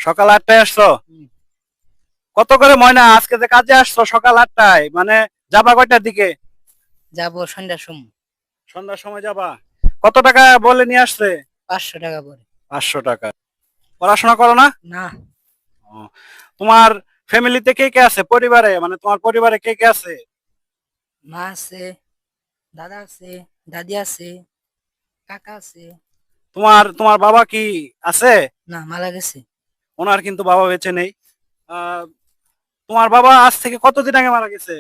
সকাল 8টায় আসছো? কত করে ময়না আজকে যে কাজে আসছো সকাল 8টায়, মানে যাবা কয়টার দিকে? যাবো সন্ধ্যার সময়। সন্ধ্যার সময় যাবা। কত টাকা বলে নিয়ে আসছে? 500 টাকা পরে। 500 টাকা। পড়াশোনা করো না? না। ও, তোমার ফ্যামিলিতে কে কে আছে, পরিবারে মানে তোমার পরিবারে কে কে আছে? মা আছে, দাদা আছে, দাদি আছে, কাকা আছে। তোমার তোমার বাবা কি আছে? না, মারা গেছে। ওনার কিন্তু বাবা বেঁচে নেই। আহ, তোমার বাবা আজ থেকে কতদিন আগে মারা গেছে?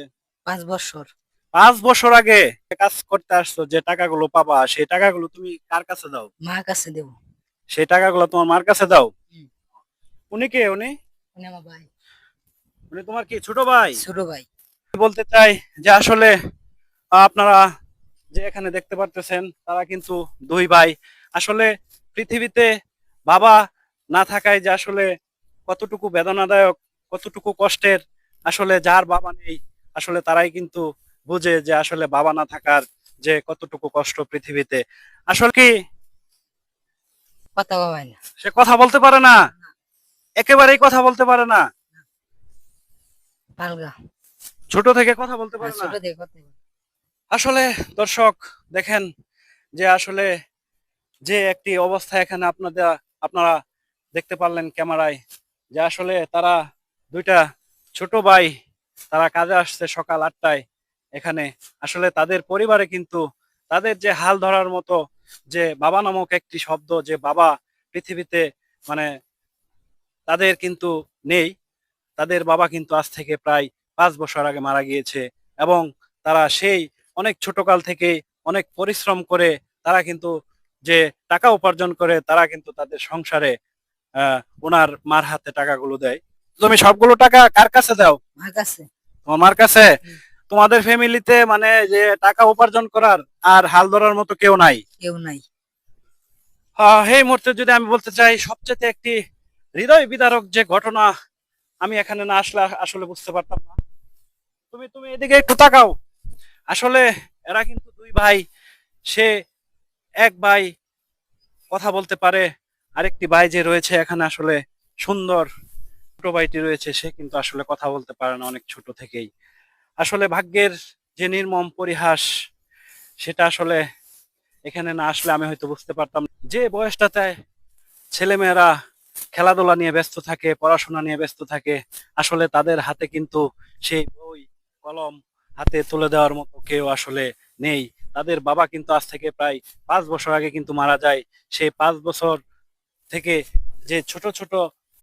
5 বছর। 5 বছর আগে। কাজ করতে আসছো, যে টাকাগুলো পাবা সেই টাকাগুলো তুমি কার কাছে দাও? মা কাছে দেব। সেই টাকাগুলো তোমার মার কাছে দাও। হুম। উনি কে উনি? উনি আমার ভাই। উনি তোমার কি ছোট ভাই? ছোট ভাই। বলতে চাই যে আসলে আপনারা যে এখানে দেখতে পারতেছেন তারা কিন্তু দুই ভাই। আসলে পৃথিবীতে বাবা না থাকায় যে আসলে কতটুকু বেদনাদায়ক, কতটুকু কষ্টের, আসলে যার বাবা নেই আসলে তারাই কিন্তু বুঝে যে আসলে বাবা না থাকার যে কতটুকু কষ্ট পৃথিবীতে। আসলে কি কথা কবাই না। সে কথা বলতে পারে না, একেবারেই কথা বলতে পারে না, পালগা। ছোট থেকে কথা বলতে আর পারে না। ছোট থেকে কথা বলে। আসলে দর্শক দেখেন যে আসলে যে একটি অবস্থা এখানে আপনারা দেখতে পারলেন ক্যামেরায়, যে আসলে তারা দুইটা ছোট ভাই, তারা কাজে আসছে সকাল 8টায় এখানে। আসলে তাদের পরিবারে কিন্তু তাদের যে হাল ধরার মতো যে বাবা নামক একটি শব্দ, যে বাবা পৃথিবীতে মানে তাদের কিন্তু নেই। তাদের বাবা কিন্তু আজ থেকে প্রায় 5 বছর আগে মারা গিয়েছে, এবং তারা সেই অনেক ছোটকাল থেকে অনেক পরিশ্রম করে তারা কিন্তু যে টাকা উপার্জন করে তারা কিন্তু তাদের সংসারে ওনার মার হাতে টাকাগুলো দেয়। তুমি সবগুলো টাকা কার কাছে দাও? মা কাছে। তোমার মার কাছে। হুম। তোমাদের ফ্যামিলিতে মানে যে টাকা উপার্জন করার আর হাল ধরার মতো কেউ নাই? কেউ নাই। এই মুহূর্তে যদি আমি বলতে চাই সবচেয়ে একটি হৃদয় বিদারক যে ঘটনা, আমি এখানে না আসলে আসলে বুঝতে পারতাম না। তুমি তুমি এদিকে একটু তাকাও। আসলে এরা কিন্তু দুই ভাই। সে এক ভাই কথা বলতে পারে, আরেকটি ভাই যে রয়েছে এখানে আসলে সুন্দর ছোট ভাইটি রয়েছে, সে কিন্তু আসলে কথা বলতে পারে না অনেক ছোট থেকেই। আসলে ভাগ্যের যে নির্মম পরিহাস, সেটা আসলে এখানে না আসলে আমি হয়তো বুঝতে পারতাম না। যে বয়সটাতে ছেলেমেয়েরা খেলাধুলা নিয়ে ব্যস্ত থাকে, পড়াশোনা নিয়ে ব্যস্ত থাকে, আসলে তাদের হাতে কিন্তু সেই বই কলম হাতে তুলে দেওয়ার মতো কেউ আসলে নেই। তাদের বাবা কিন্তু আজ থেকে প্রায় 5 বছর আগে কিন্তু মারা যায়। সেই 5 বছর থেকে যে ছোট ছোট